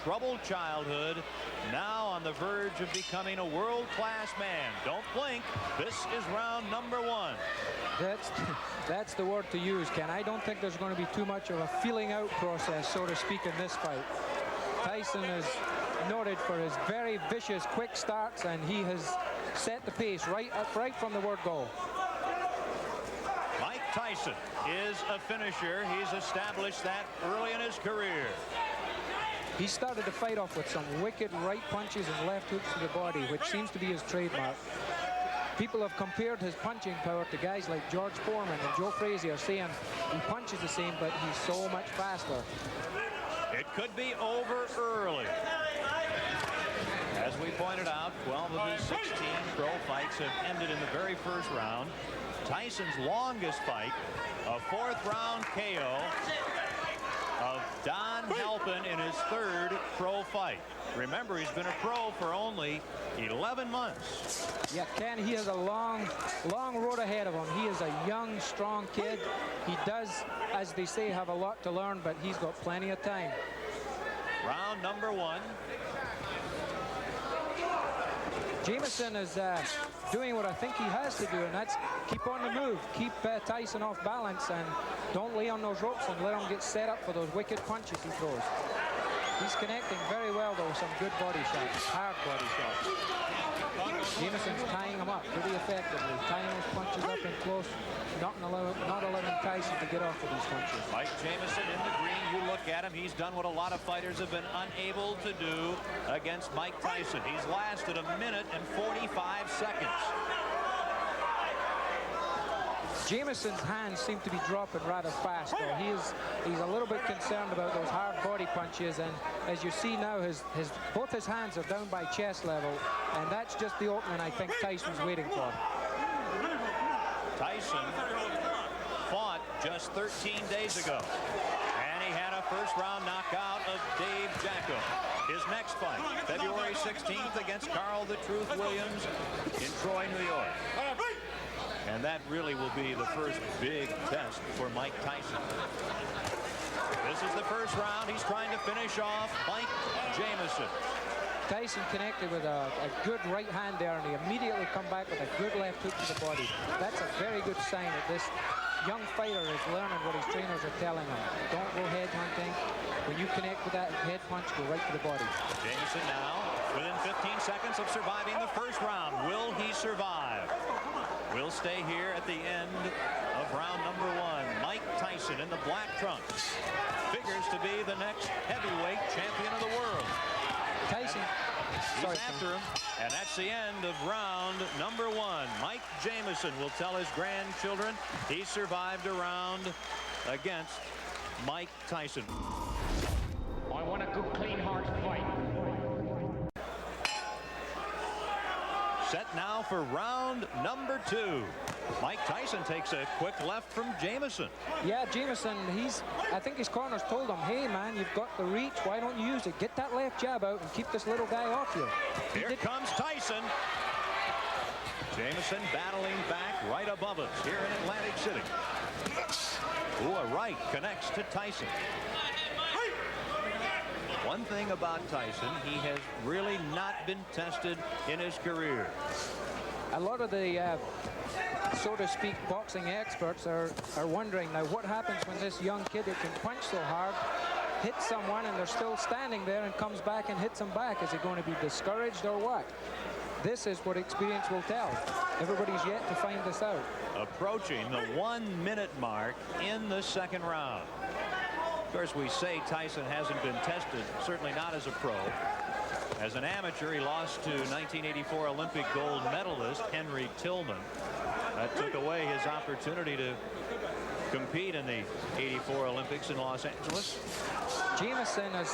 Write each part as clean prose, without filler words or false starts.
troubled childhood, now on the verge of becoming a world-class man. Don't blink. This is round number 1. That's the word to use, Ken. I don't think there's going to be too much of a feeling out process, so to speak, in this fight. Tyson is noted for his very vicious quick starts, and he has set the pace right from the word go. Mike Tyson is a finisher. He's established that early in his career. He started the fight off with some wicked right punches and left hooks to the body, which seems to be his trademark. People have compared his punching power to guys like George Foreman and Joe Frazier, saying he punches the same, but he's so much faster. It could be over early. As we pointed out, 12 of his 16 pro fights have ended in the very first round. Tyson's longest fight, a 4th round KO of Don Halpin in his 3rd pro fight. Remember, he's been a pro for only 11 months. Yeah, Ken, he has a long road ahead of him. He is a young, strong kid. He does, as they say, have a lot to learn, but he's got plenty of time. Round number 1. Jameson is doing what I think he has to do, and that's keep on the move, keep Tyson off balance, and don't lay on those ropes and let him get set up for those wicked punches he throws. He's connecting very well, though, with some good body shots, hard body shots. Jameson's tying him up pretty effectively, tying those punches up in close, not allowing Tyson to get off with these punches. Mike Jameson in the green. You look at him, he's done what a lot of fighters have been unable to do against Mike Tyson. He's lasted 1 minute and 45 seconds. Jameson's hands seem to be dropping rather fast, though. He's a little bit concerned about those hard body punches, and as you see now, both his hands are down by chest level, and that's just the opening I think Tyson's waiting for. Tyson fought just 13 days ago, and he had a first-round knockout of Dave Jacko. His next fight, February 16th against Carl the Truth Williams in Troy, New York. And that really will be the first big test for Mike Tyson. This is the first round. He's trying to finish off Mike Jameson. Tyson connected with a good right hand there, and he immediately come back with a good left hook to the body. That's a very good sign that this young fighter is learning what his trainers are telling him. Don't go head hunting. When you connect with that head punch, go right to the body. Jameson now within 15 seconds of surviving the first round. Will he survive? We'll stay here at the end of round number 1. Mike Tyson in the black trunks figures to be the next heavyweight champion of the world. Tyson, he's after him, and that's the end of round number 1. Mike Jameson will tell his grandchildren he survived a round against Mike Tyson. I want a good, clean, hard fight. Set now for round number 2. Mike Tyson takes a quick left from Jameson. Yeah, Jameson, I think his corners told him, hey man, you've got the reach, why don't you use it? Get that left jab out and keep this little guy off you. Here comes Tyson. Jameson battling back right above us here in Atlantic City. Ooh, a right connects to Tyson. One thing about Tyson, he has really not been tested in his career. A lot of the, so to speak, boxing experts are wondering now what happens when this young kid that can punch so hard hits someone and they're still standing there and comes back and hits them back. Is he going to be discouraged or what? This is what experience will tell. Everybody's yet to find this out. Approaching the 1 minute mark in the second round. Of course, we say Tyson hasn't been tested, certainly not as a pro. As an amateur, he lost to 1984 Olympic gold medalist Henry Tillman. That took away his opportunity to compete in the 84 Olympics in Los Angeles. Jameson has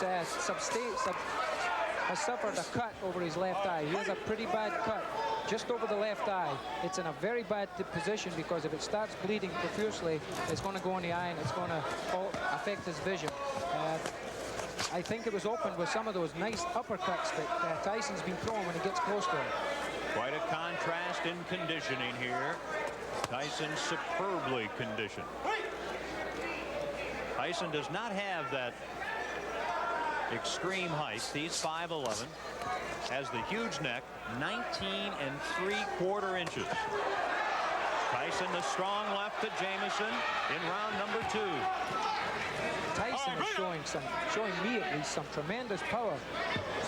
suffered a cut over his left eye. He has a pretty bad cut just over the left eye. It's in a very bad position because if it starts bleeding profusely, it's going to go in the eye and it's going to affect his vision. I think it was opened with some of those nice uppercuts that Tyson's been throwing when he gets close to him. Quite a contrast in conditioning here. Tyson superbly conditioned. Tyson does not have that extreme height. He's 5'11", has the huge neck, 19 3/4 inches. Tyson, the strong left to Jameson in round number 2. Tyson is showing me at least some tremendous power.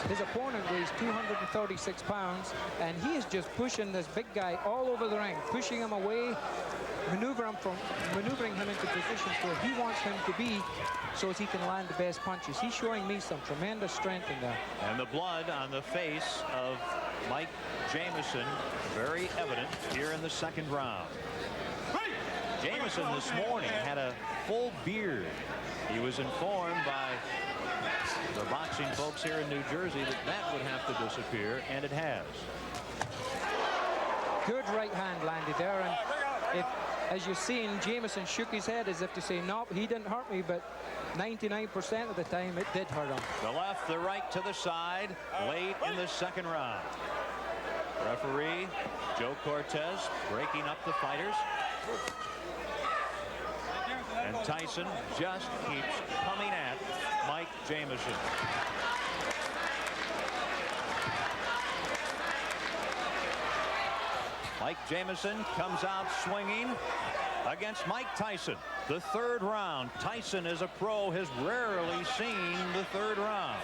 His opponent weighs 236 pounds, and he is just pushing this big guy all over the ring, pushing him away, maneuvering him into positions where he wants him to be so as he can land the best punches. He's showing me some tremendous strength in there. And the blood on the face of Mike Jameson very evident here in the second round. Jameson this morning had a full beard. He was informed by the boxing folks here in New Jersey that would have to disappear, and it has. Good right hand landed there, and if, as you've seen, Jameson shook his head as if to say, nope, he didn't hurt me, but 99% of the time it did hurt him. The left, the right to the side late in the second round. Referee Joe Cortez breaking up the fighters. And Tyson just keeps coming at Mike Jameson. Mike Jameson comes out swinging against Mike Tyson. The third round. Tyson, as a pro, has rarely seen the third round.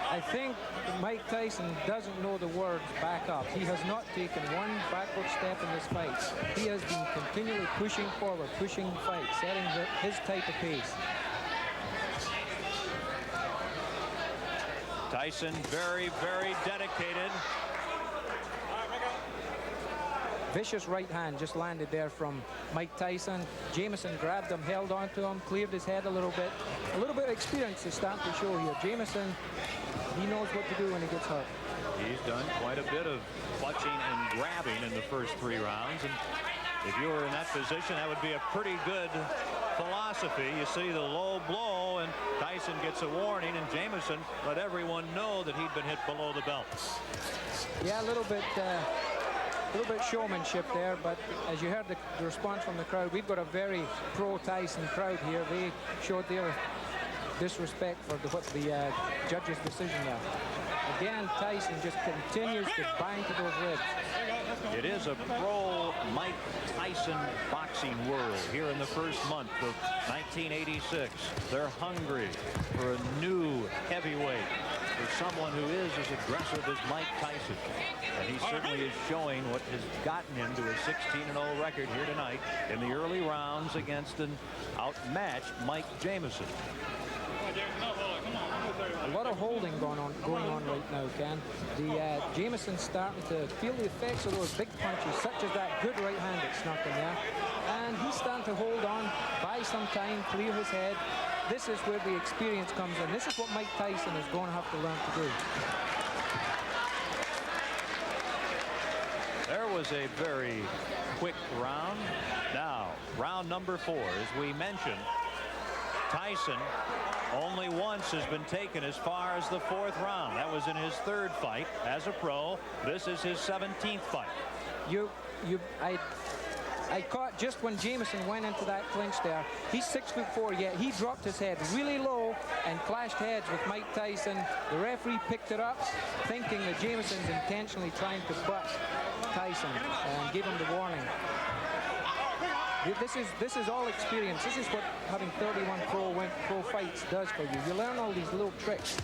I think Mike Tyson doesn't know the words back up. He has not taken one backward step in this fight. He has been continually pushing forward, pushing the fight, setting his type of pace. Tyson very, very dedicated. Vicious right hand just landed there from Mike Tyson. Jameson grabbed him, held onto him, cleared his head a little bit. A little bit of experience is starting to show here. Jameson, he knows what to do when he gets hurt. He's done quite a bit of clutching and grabbing in the first 3 rounds. And if you were in that position, that would be a pretty good philosophy. You see the low blow, and Tyson gets a warning, and Jameson let everyone know that he'd been hit below the belt. Yeah, a little bit showmanship there, but as you heard the response from the crowd, we've got a very pro-Tyson crowd here. They showed their disrespect for what the judge's decision there. Again, Tyson just continues to bang to those ribs. It is a pro-Mike Tyson boxing world here in the first month of 1986. They're hungry for a new heavyweight, for someone who is as aggressive as Mike Tyson. And he certainly is showing what has gotten him to a 16-0 record here tonight in the early rounds against an outmatched Mike Jameson. A lot of holding going on right now, Ken. The Jameson's starting to feel the effects of those big punches, such as that good right hand that snuck in there. And he's starting to hold on, buy some time, clear his head. This is where the experience comes in. This is what Mike Tyson is going to have to learn to do. There was a very quick round. Now, round number 4, as we mentioned, Tyson only once has been taken as far as the 4th round. That was in his 3rd fight as a pro. This is his 17th fight. I caught just when Jameson went into that clinch there. He's 6'4", yet he dropped his head really low and clashed heads with Mike Tyson. The referee picked it up, thinking that Jameson's intentionally trying to butt Tyson and give him the warning. This is all experience. This is what having 31 pro fights does for you. You learn all these little tricks.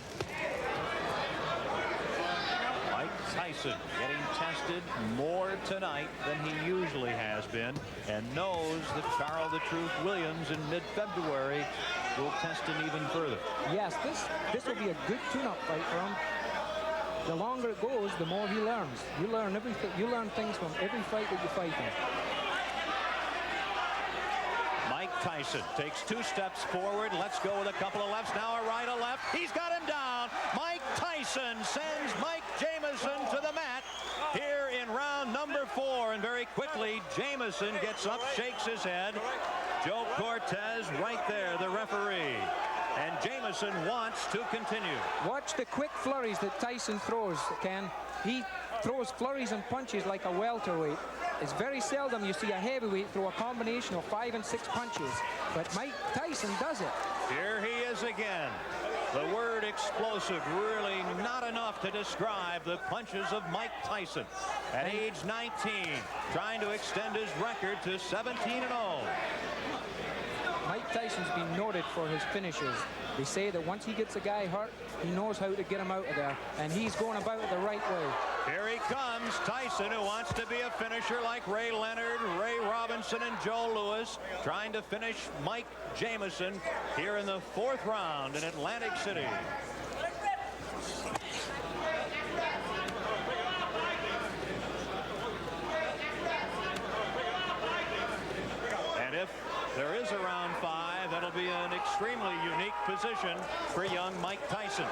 Mike Tyson getting tested more tonight than he usually has been, and knows that Carl the Truth Williams in mid-February will test him even further. Yes, this will be a good tune-up fight for him. The longer it goes, the more he learns. You learn everything. You learn things from every fight that you fight in. Mike Tyson takes 2 steps forward. Let's go with a couple of lefts. Now a right, a left. He's got him down. Mike Tyson sends Mike Jameson to the mat here in round number 4. And very quickly, Jameson gets up, shakes his head. Joe Cortez right there, the referee. And Jameson wants to continue. Watch the quick flurries that Tyson throws, Ken. He throws flurries and punches like a welterweight. It's very seldom you see a heavyweight throw a combination of 5 and 6 punches. But Mike Tyson does it. Here he is again. The word explosive really not enough to describe the punches of Mike Tyson at age 19, trying to extend his record to 17-0. Mike Tyson's been noted for his finishes. They say that once he gets a guy hurt, he knows how to get him out of there, and he's going about it the right way. Here he comes, Tyson, who wants to be a finisher like Ray Leonard, Ray Robinson, and Joe Louis, trying to finish Mike Jameson here in the 4th round in Atlantic City. And if there is a round 5, that'll be an extremely unique position for young Mike Tyson.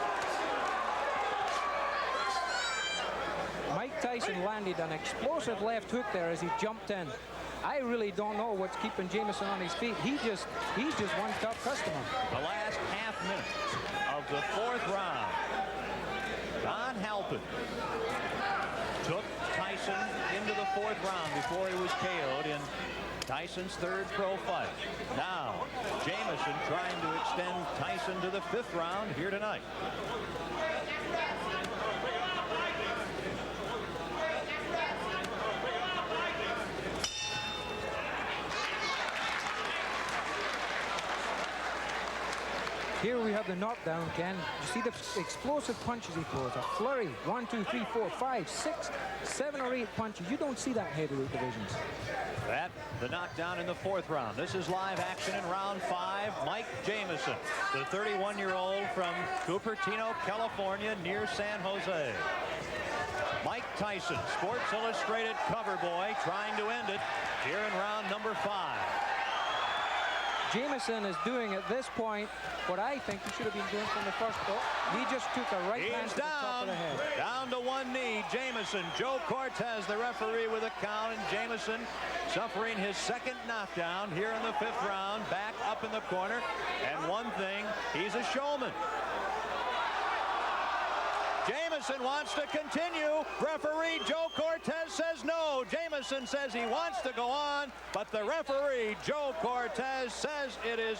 Mike Tyson landed an explosive left hook there as he jumped in. I really don't know what's keeping Jameson on his feet. He's just one tough customer. The last half minute of the 4th round. Don Halpin took Tyson into the 4th round before he was KO'd in Tyson's 3rd pro fight. Now, Jameson trying to extend Tyson to the 5th round here tonight. Here we have the knockdown, Ken. You see the explosive punches he throws. A flurry. 1, 2, 3, 4, 5, 6, 7 or 8 punches. You don't see that in heavyweight divisions. That, the knockdown in the 4th round. This is live action in round 5. Mike Jameson, the 31-year-old from Cupertino, California, near San Jose. Mike Tyson, Sports Illustrated cover boy, trying to end it here in round number 5. Jameson is doing at this point what I think he should have been doing from the first go. He just took a right hand to the top of the head. Down to one knee, Jameson. Joe Cortez, the referee, with a count, and Jameson suffering his 2nd knockdown here in the 5th round, back up in the corner. And one thing, he's a showman. Jameson wants to continue. Referee Joe Cortez says no. Jameson says he wants to go on, but the referee Joe Cortez says it is